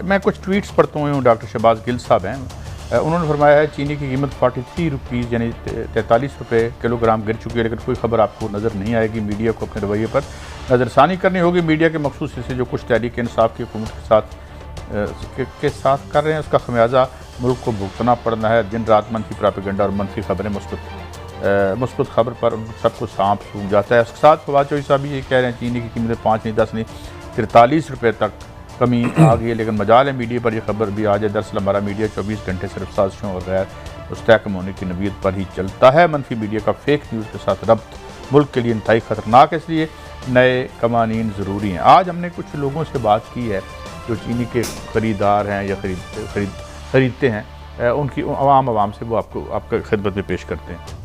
मैं कुछ ट्वीट्स पढ़ता हूँ, डॉक्टर शहबाज गिल साहब हैं, उन्होंने फरमाया है चीनी की कीमत 43 रुपीज़ यानी 43 रुपये किलोग्राम गिर चुकी है, लेकिन कोई खबर आपको नज़र नहीं आएगी। मीडिया को अपने रवैये पर नज़रसानी करनी होगी। मीडिया के मखसूस हिस्से जो कुछ तहरीक इंसाफ की हुकूमत के साथ कर रहे हैं, उसका खमियाजा मुल्क को भुगतना पड़ना है। दिन रात मनफी प्रोपेगेंडा और मनफी खबरें मुस्बत खबर पर उन सबको सांप सूख जाता है। उसके साथ फवाद चौधरी साहब ये कह रहे हैं चीनी की कीमत 5 नहीं 10 नहीं 43 रुपये तक कमी आ गई है, लेकिन मजाल है मीडिया पर यह खबर भी आ जाए। दरअसल हमारा मीडिया 24 घंटे सिर्फ साजिशों और गैर मुस्तहकम होने की नवीयत पर ही चलता है। मनफी मीडिया का फेक न्यूज़ के साथ रब्त मुल्क के लिए इंतहाई ख़तरनाक है, इसलिए नए कवानीन ज़रूरी हैं। आज हमने कुछ लोगों से बात की है जो चीनी के ख़रीदार हैं या खरीदते हैं, उनकी आवाम से वो आपका खिदमत में पेश करते हैं।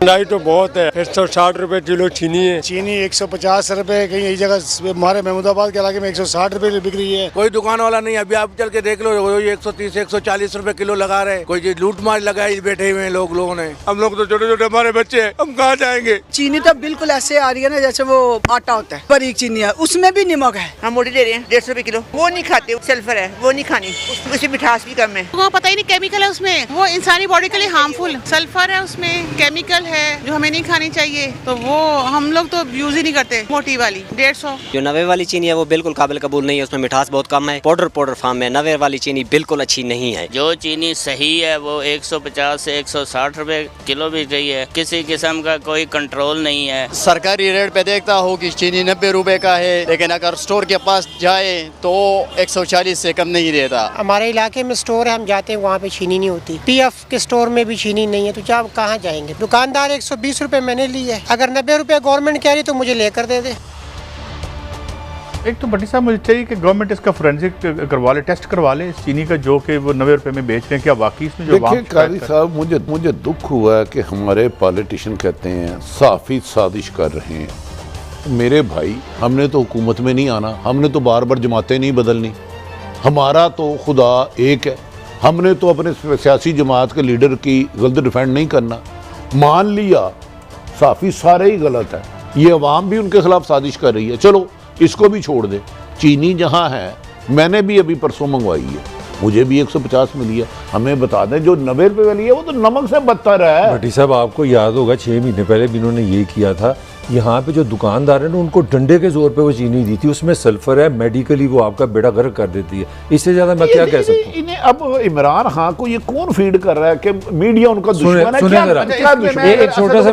महंगाई तो बहुत है, 160 रुपए किलो चीनी है। चीनी 150 रुपए, कहीं एक जगह हमारे महमूदाबाद के इलाके में 160 रुपए बिक रही है। कोई दुकान वाला नहीं, अभी आप चल के देख लो, 130 140 रुपए किलो लगा रहे हैं। कोई लूट मार लगाई बैठे हुए हैं लोगों ने। हम लोग तो छोटे छोटे हमारे बच्चे हैं, हम कहाँ जाएंगे। चीनी तो बिल्कुल ऐसे आ रही है ना जैसे वो आटा होता है, बारीक चीनी है, उसमें भी नमक है। हम मोटी ले रहे हैं 150 रुपए किलो, वो नहीं खाते, सल्फर है वो नहीं खानी, उसमें मिठास भी कम है। वो पता ही नहीं केमिकल है उसमें, वो इंसानी बॉडी के लिए हार्मफुल सल्फर है, उसमें केमिकल है जो हमें नहीं खानी चाहिए, तो वो हम लोग तो यूज ही नहीं करते। मोटी वाली 150। जो नवे वाली चीनी है वो बिल्कुल काबिल कबूल नहीं है, उसमें मिठास बहुत कम है। पाउडर फार्म में नवे वाली चीनी बिल्कुल अच्छी नहीं है। जो चीनी सही है वो 150 से 160 रुपए किलो बिक रही है, किसी किस्म का कोई कंट्रोल नहीं है। सरकारी रेट पे देखता हो कि चीनी 90 रुपए का है, लेकिन अगर स्टोर के पास जाए तो 140 से कम नहीं देता। हमारे इलाके में स्टोर है, हम जाते हैं वहाँ पे चीनी नहीं होती। PF के स्टोर में भी चीनी नहीं है, तो आप कहाँ जाएंगे। दुकानदार 120 रुपए मैंने ली है, अगर 90 रुपए गवर्नमेंट कह रही तो मुझे लेकर दे दे। एक तो भट्टी साहब मुझे चाहिए कि गवर्नमेंट इसका फोरेंसिक करवा ले, टेस्ट करवा ले इस चीनी का जो कि वो 90 रुपए में बेच रहे हैं, क्या वाकई इसमें जो देखिए कारी साहब, मुझे दुख हुआ है कि हमारे पॉलिटिशियन कहते हैं साफी साजिश कर रहे हैं। मेरे भाई, हमने तो हुकूमत में नहीं आना, हमने तो बार बार जमातें नहीं बदलनी, हमारा तो खुदा एक है। हमने तो अपने सियासी जमात के लीडर की गलती डिफेंड नहीं करना। मान लिया साफी सारे ही गलत है, ये अवाम भी उनके खिलाफ साजिश कर रही है, चलो इसको भी छोड़ दे। चीनी जहाँ है, मैंने भी अभी परसों मंगवाई है, मुझे भी 150 मिली है। हमें बता दें जो 90 रुपये वाली है वो तो नमक से बदतर है। भट्टी साहब आपको याद होगा 6 महीने पहले भी इन्होंने ये किया था। यहाँ पे जो दुकानदार है ना, उनको डंडे के जोर पे वो चीनी दी थी, उसमें सल्फर है, मेडिकली वो आपका बेड़ा गर्क कर देती है। इससे ज्यादा मैं क्या कह सकता हूँ। इन्हें अब इमरान खान को ये कौन फीड कर रहा है कि मीडिया उनका दुश्मन है? एक छोटा सा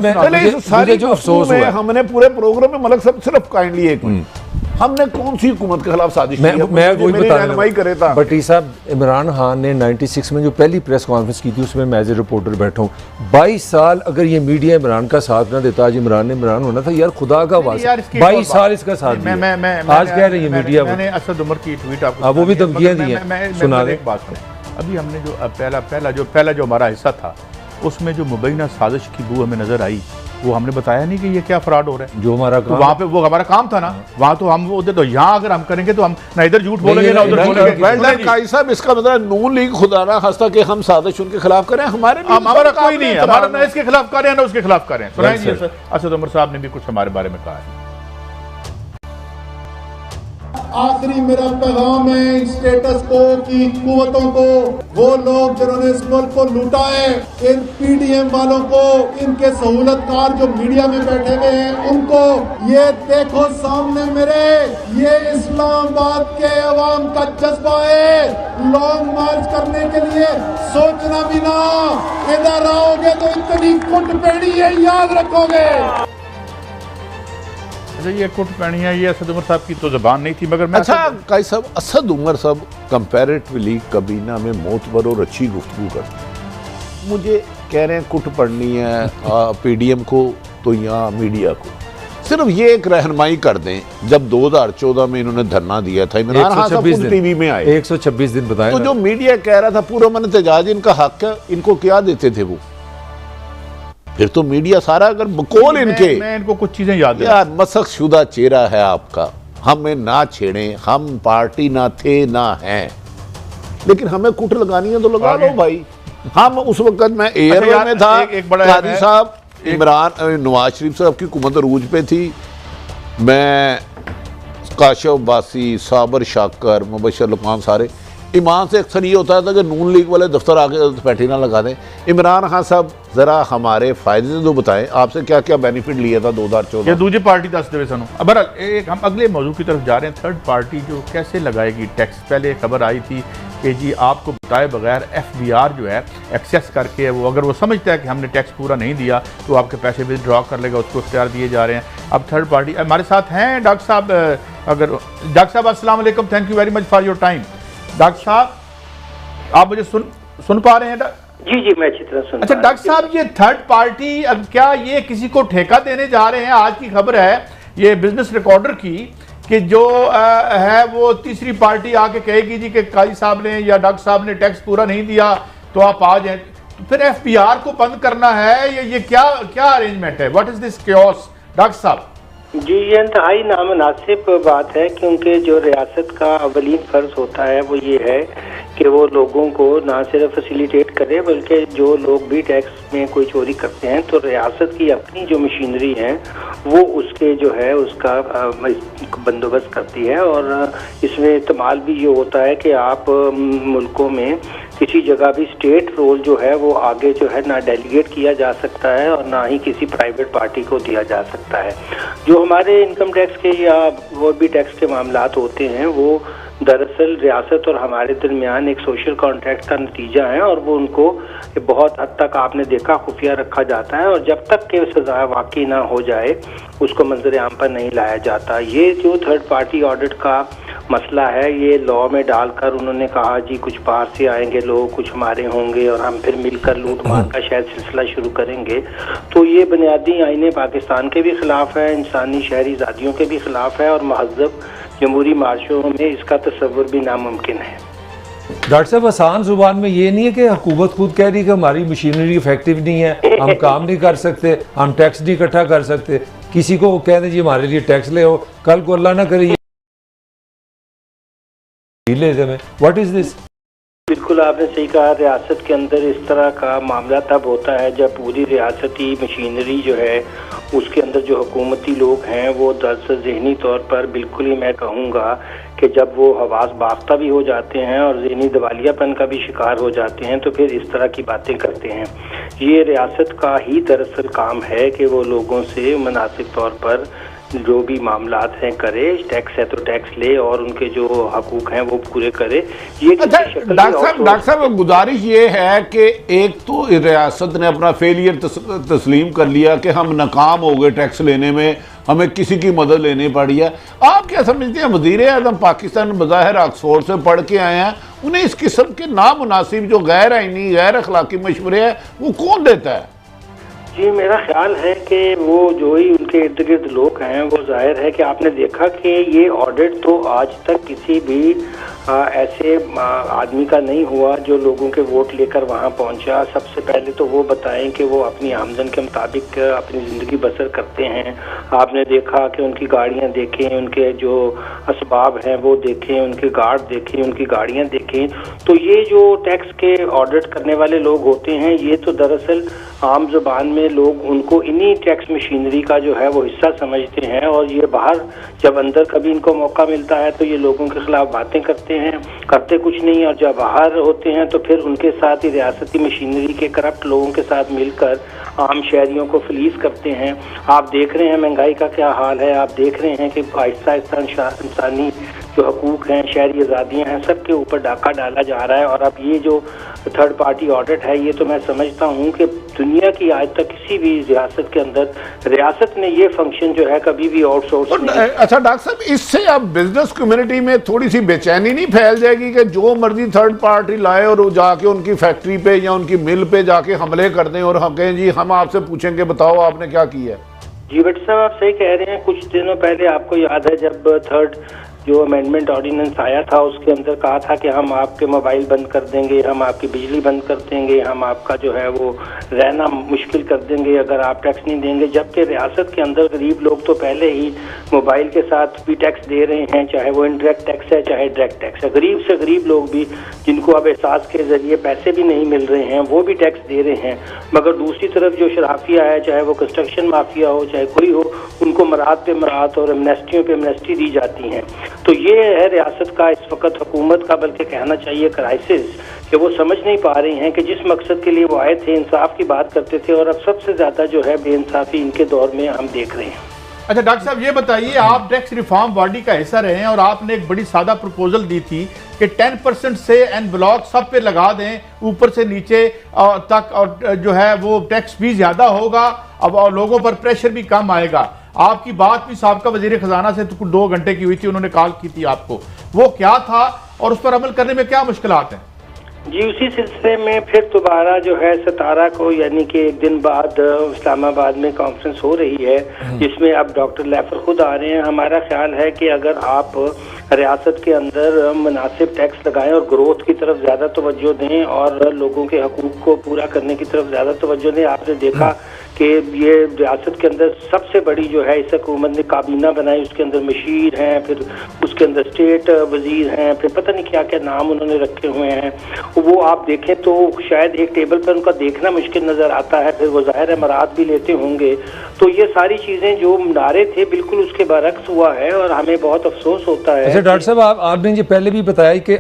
मुझे जो अफसोस है, हमने पूरे प्रोग्राम में मलक साहब सिर्फ काइंडली एक मिनट, हमने कौन सी हुकूमत के खिलाफ साजिश की? मैं वही बता रहा हूं। भट्टी साहब, इमरान खान ने 96 में जो पहली प्रेस कॉन्फ्रेंस की थी उसमें मैं एज ए रिपोर्टर बैठा हूँ। 22 साल अगर ये मीडिया इमरान का साथ ना देता, आज इमरान होना था। यार खुदा का वास्ता, 22 साल इसका साथ दिया। आज कह रही है मीडिया, मैंने असद उमर की ट्वीट आपको वो भी धमकियां दी हैं, सुना दे। अभी हमने जो पहला जो हमारा हिस्सा था, उसमें जो मुबैना साजिश की बू हमें नजर आई, वो हमने बताया नहीं कि ये क्या फ्रॉड हो रहा है। जो हमारा तो वहाँ पे वो हमारा काम था ना, वहाँ तो हम उधर, तो यहाँ अगर हम करेंगे तो हम ना इधर झूठ बोलेंगे ना उधर बोलेंगे। काई साहब, इसका मतलब नून लीग खुदा ना खास्ता कि हम साजिश उनके खिलाफ करें, हमारा कोई नहीं है, हमारा ना इसके खिलाफ करें ना उसके खिलाफ करें। सुनाइए, असद उमर साहब ने भी कुछ हमारे बारे में कहा है। आखिरी मेरा पैगाम है स्टेटस को की कुव्वतों को, वो लोग जिन्होंने इस मुल्क को लूटा है, इन PDM वालों को, इनके सहूलतकार जो मीडिया में बैठे हुए हैं उनको, ये देखो सामने मेरे, ये इस्लामाबाद के अवाम का जज्बा है। लॉन्ग मार्च करने के लिए सोचना भी ना, इधर आओगे तो इतनी कुट पेड़ी है, याद रखोगे। ये कुट पैनी है, ये असद उमर साहब की तो ज़बान नहीं थी, मगर मैं काई साहब, असद उमर साहब कंपैरेटिवली कबीना में मोतबर और अच्छी गुफ्तगू करते। मुझे कह रहे हैं कुट पढ़नी है PDM को तो यहाँ मीडिया को, सिर्फ ये एक रहनुमाई कर दें। जब 2014 में इन्होंने धरना दिया था, इमरान खान साहब टीवी में आए, 126 दिन बताया, तो जो मीडिया कह रहा था पूरा मन एहतजाज इनका हक है, इनको क्या देते थे वो? फिर तो मीडिया सारा अगर बकौल इनके, मैं इनको कुछ चीजें याद है। यार मसक शुदा चेहरा है आपका, हमें ना छेड़ें, हम पार्टी ना थे ना हैं, लेकिन हमें कुट लगानी है तो लगा लो भाई। हम उस वक्त मैं एयर में था, कादी साहब इमरान नवाज शरीफ साहब की हुकूमत अरूज पे थी, मैं काशफ बासी, साबर शाकर, मुबशर लुकमान, सारे ईमान से अक्सर ये होता था कि नून लीग वाले दफ्तर आके बैठी ना लगा दें। इमरान खान साहब ज़रा हमारे फ़ायदे से तो बताएं, आपसे क्या क्या बेनिफिट लिया था 2014? ये दूसरी पार्टी दस दे सनू। बहरहाल एक हम अगले मौजू की तरफ जा रहे हैं, थर्ड पार्टी जो कैसे लगाएगी टैक्स। पहले खबर आई थी कि जी आपको बताए बगैर FBR जो है एक्सेस करके वो अगर वो समझता है कि हमने टैक्स पूरा नहीं दिया तो आपके पैसे विथड्रॉ कर लेगा, उसको इख्तियार दिए जा रहे हैं। अब थर्ड पार्टी हमारे साथ हैं डॉक्टर साहब। अगर डॉक्टर साहब अस्सलाम वालेकुम, thank you very much for your time. Doctor साहब आप मुझे सुन पा रहे हैं? जी जी मैं अच्छी तरह सुन। अच्छा डॉक्टर साहब, ये थर्ड पार्टी अब क्या ये किसी को ठेका देने जा रहे हैं? आज की खबर है ये बिजनेस रिकॉर्डर की कि जो है वो तीसरी पार्टी आके कहेगी जी कि काजी साहब ने या डॉक्टर साहब ने टैक्स पूरा नहीं दिया तो आप आ जाए, तो फिर FBR को बंद करना है। ये क्या क्या अरेंजमेंट है? What is this chaos doctor साहब? जी ये इंतहाई नामुनासिब बात है, क्योंकि जो रियासत का अवलीन फर्ज होता है वो ये है कि वो लोगों को ना सिर्फ फैसिलिटेट करे बल्कि जो लोग भी टैक्स में कोई चोरी करते हैं तो रियासत की अपनी जो मशीनरी है वो उसके जो है उसका बंदोबस्त करती है। और इसमें इस्तेमाल भी ये होता है कि आप मुल्कों में किसी जगह भी स्टेट रोल जो है वो आगे जो है ना डेलीगेट किया जा सकता है और ना ही किसी प्राइवेट पार्टी को दिया जा सकता है। जो हमारे इनकम टैक्स के या और भी टैक्स के मामलात होते हैं वो दरअसल रियासत और हमारे दरमियान एक सोशल कॉन्ट्रैक्ट का नतीजा है और वो उनको बहुत हद तक आपने देखा खुफिया रखा जाता है और जब तक के सजा वाकई ना हो जाए उसको मंजर आम पर नहीं लाया जाता। ये जो थर्ड पार्टी ऑडिट का मसला है ये लॉ में डालकर उन्होंने कहा जी कुछ बाहर से आएंगे लोग, कुछ हमारे होंगे और हम फिर मिलकर लूट मार का शायद सिलसिला शुरू करेंगे, तो ये बुनियादी आईने पाकिस्तान के भी खिलाफ है, इंसानी शहरी आज़ादियों के भी खिलाफ है और महज़ब जमहूरी मार्शों में इसका तस्वुर भी नामुमकिन है। डॉक्टर साहब आसान जुबान में ये नहीं है कि हुकूमत खुद कह रही है कि हमारी मशीनरी इफेक्टिव नहीं है, हम काम नहीं कर सकते, हम टैक्स नहीं इकट्ठा कर सकते, किसी को कह दें जी हमारे लिए टैक्स ले आओ, कल को अल्लाह ना करे व्हाट इज दिस? बिल्कुल आपने सही कहा, रियासत के अंदर इस तरह का मामला तब होता है जब पूरी रियासती मशीनरी जो है उसके अंदर जो हुकूमती लोग हैं वो दरअसल ज़हनी तौर पर बिल्कुल ही मैं कहूँगा कि जब वो हवास बाख्ता भी हो जाते हैं और ज़हनी दिवालियापन का भी शिकार हो जाते हैं तो फिर इस तरह की बातें करते हैं। ये रियासत का ही दरअसल काम है कि वो लोगों से मुनासिब तौर पर जो भी मामलात हैं करे, टैक्स है तो टैक्स ले और उनके जो हकूक हैं वो पूरे करे। ये डॉक्टर साहब गुजारिश ये है कि एक तो रियासत ने अपना फेलियर तस्लीम कर लिया कि हम नाकाम हो गए टैक्स लेने में, हमें किसी की मदद लेनी पड़ी है। आप क्या समझते हैं वज़ीर आज़म पाकिस्तान बज़ाहिर ऑक्सफोर्ड से पढ़ के आए हैं, उन्हें इस किस्म के नामुनासिब जो गैर आईनी गैर अखलाकी मशवरे हैं वो कौन देता है? जी मेरा ख्याल है कि वो जो ही उनके इर्द गिर्द लोग हैं वो जाहिर है कि आपने देखा कि ये ऑडिट तो आज तक किसी भी ऐसे आदमी का नहीं हुआ जो लोगों के वोट लेकर वहाँ पहुँचा। सबसे पहले तो वो बताएं कि वो अपनी आमदन के मुताबिक अपनी ज़िंदगी बसर करते हैं। आपने देखा कि उनकी गाड़ियाँ देखें, उनके जो असबाब हैं वो देखें, उनके गार्ड देखें, उनकी गाड़ियाँ देखें। तो ये जो टैक्स के ऑडिट करने वाले लोग होते हैं ये तो दरअसल आम जुबान में लोग उनको इन्हीं टैक्स मशीनरी का जो है वो हिस्सा समझते हैं और ये बाहर जब अंदर कभी इनको मौका मिलता है तो ये लोगों के खिलाफ बातें करते हैं, करते कुछ नहीं, और जब बाहर होते हैं तो फिर उनके साथ ही रियासती मशीनरी के करप्ट लोगों के साथ मिलकर आम शहरियों को फलीस करते हैं। आप देख रहे हैं महंगाई का क्या हाल है, आप देख रहे हैं कि आहिस्ता आहिस्ता इंसानी जो हकूक हैं, शहरी आज़ादियाँ हैं, सबके ऊपर डाका डाला जा रहा है। और अब ये जो थर्ड पार्टी ऑडिट है ये तो मैं समझता हूँ कि दुनिया की आज तक किसी भी रियासत के अंदर रियासत ने ये फंक्शन जो है कभी भी आउटसोर्स नहीं। अच्छा डॉक्टर साहब, इससे अब बिजनेस कम्युनिटी में थोड़ी सी बेचैनी नहीं फैल जाएगी कि जो मर्जी थर्ड पार्टी लाए और जाके उनकी फैक्ट्री पे या उनकी मिल पे जाके हमले कर दें और हम कहें जी हम आपसे पूछेंगे बताओ आपने क्या किया? जी भट्ट साहब आप सही कह रहे हैं। कुछ दिनों पहले आपको याद है जब थर्ड जो अमेंडमेंट ऑर्डिनेंस आया था उसके अंदर कहा था कि हम आपके मोबाइल बंद कर देंगे, हम आपकी बिजली बंद कर देंगे, हम आपका जो है वो रहना मुश्किल कर देंगे अगर आप टैक्स नहीं देंगे। जबकि रियासत के अंदर गरीब लोग तो पहले ही मोबाइल के साथ भी टैक्स दे रहे हैं, चाहे वो इनडायरेक्ट टैक्स है चाहे डायरेक्ट टैक्स है। गरीब से गरीब लोग भी जिनको अब एहसास के जरिए पैसे भी नहीं मिल रहे हैं वो भी टैक्स दे रहे हैं। मगर दूसरी तरफ जो शराफिया है, चाहे वो कंस्ट्रक्शन माफिया हो चाहे कोई हो, उनको मराद पे मराद और एमनेस्टियों पे एमनेस्टी दी जाती है। तो ये है रियासत का इस वक्त हुकूमत का बल्कि कहना चाहिए क्राइसिस, कि वो समझ नहीं पा रही हैं कि जिस मकसद के लिए वो आए थे, इंसाफ की बात करते थे, और अब सबसे ज्यादा जो है बेइंसाफी इनके दौर में हम देख रहे हैं। अच्छा डॉक्टर साहब ये बताइए, आप टैक्स रिफॉर्म बॉडी का हिस्सा रहे हैं और आपने एक बड़ी सादा प्रपोजल दी थी कि 10% से एन ब्लॉक सब पे लगा दें, ऊपर से नीचे तक, और जो है वो टैक्स भी ज्यादा होगा अब और लोगों पर प्रेशर भी कम आएगा। आपकी बात भी साबका वजीर खजाना से तो 2 घंटे की हुई थी, उन्होंने कॉल की थी आपको, वो क्या था और उस पर अमल करने में क्या मुश्किलात हैं? जी उसी सिलसिले में फिर दोबारा जो है 17 को यानी कि एक दिन बाद इस्लामाबाद में कॉन्फ्रेंस हो रही है, जिसमें अब डॉक्टर लैफर खुद आ रहे हैं। हमारा ख्याल है कि अगर आप रियासत के अंदर मुनासिब टैक्स लगाएं और ग्रोथ की तरफ ज़्यादा तवज्जो दें और लोगों के हकूक़ को पूरा करने की तरफ ज़्यादा तवज्जो दें। आपने देखा कि ये रियासत के अंदर सबसे बड़ी जो है इस हुकूमत ने काबीना बनाई, उसके अंदर मशीर हैं, फिर उसके अंदर स्टेट वजीर हैं, फिर पता नहीं क्या क्या नाम उन्होंने रखे हुए हैं। वो आप देखें तो शायद एक टेबल पर उनका देखना मुश्किल नज़र आता है, फिर वो ज़ाहिर है मराद भी लेते होंगे। तो ये सारी चीज़ें जो नारे थे बिल्कुल उसके बरक्स हुआ है और हमें बहुत अफसोस होता है। अच्छा डॉक्टर साहब, आपने ये पहले भी बताया कि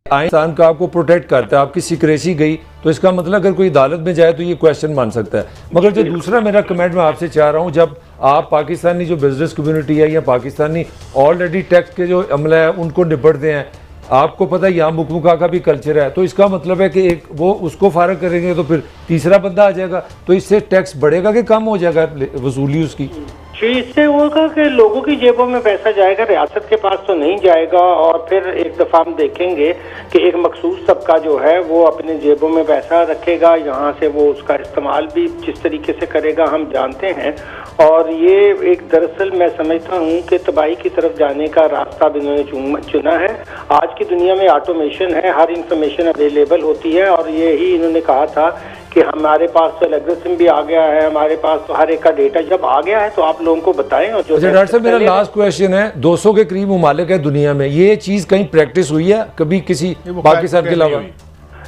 इंसान का आपको प्रोटेक्ट करता है, आपकी सिक्रेसी गई तो इसका मतलब अगर कोई अदालत में जाए तो ये क्वेश्चन मान सकता है। मगर जो दूसरा मेरा कमेंट मैं आपसे चाह रहा हूँ, जब आप पाकिस्तानी जो बिजनेस कम्युनिटी है या पाकिस्तानी ऑलरेडी टैक्स के जो अमला है उनको निपटते हैं, आपको पता है यहाँ मुकमुका का भी कल्चर है, तो इसका मतलब है कि एक वो उसको फारग करेंगे तो फिर तीसरा बंदा आ जाएगा, तो इससे टैक्स बढ़ेगा कि कम हो जाएगा वसूली उसकी? जी इससे होगा कि लोगों की जेबों में पैसा जाएगा, रियासत के पास तो नहीं जाएगा। और फिर एक दफ़ा हम देखेंगे कि एक मखसूस तबका जो है वो अपने जेबों में पैसा रखेगा, यहाँ से वो उसका इस्तेमाल भी जिस तरीके से करेगा हम जानते हैं। और ये एक दरअसल मैं समझता हूँ कि तबाही की तरफ जाने का रास्ता भी इन्होंने चुना है। आज की दुनिया में ऑटोमेशन है, हर इंफॉर्मेशन अवेलेबल होती है, और यही इन्होंने कहा था कि हमारे पास तो एल्गोरिथम भी आ गया है, हमारे पास तो हर एक का डेटा जब आ गया है तो आप लोगों को बताएं। और जो डॉक्टर साहब मेरा लास्ट क्वेश्चन है, 200 के करीब ममालिक है दुनिया में, ये चीज़ कहीं प्रैक्टिस हुई है कभी किसी पाकिस्तान के अलावा?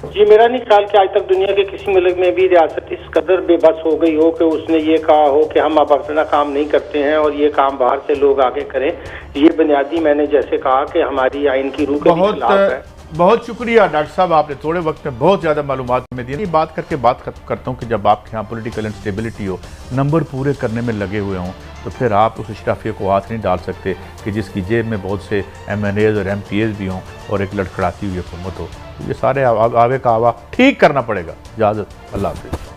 जी मेरा नहीं ख्याल कि आज तक दुनिया के किसी मुल्क में भी रियासत इस कदर बेबस हो गई हो कि उसने ये कहा हो कि हम अब अपना काम नहीं करते हैं और ये काम बाहर से लोग आगे करें। ये बुनियादी मैंने जैसे कहा कि हमारी आइन की रूह के खिलाफ है। बहुत शुक्रिया डॉक्टर साहब, आपने थोड़े वक्त में बहुत ज़्यादा मालूमात में दी। बात करके बात करता हूँ कि जब आपके यहाँ पॉलिटिकल इंस्टेबिलिटी हो, नंबर पूरे करने में लगे हुए हों, तो फिर आप उस इशराफिया को हाथ नहीं डाल सकते कि जिसकी जेब में बहुत से MNAs और MPAs भी हों और एक लड़खड़ाती हुई हुकूमत हो। ये सारे आवे का आवा ठीक करना पड़ेगा। इजाज़त, अल्लाह हाफ़िज़।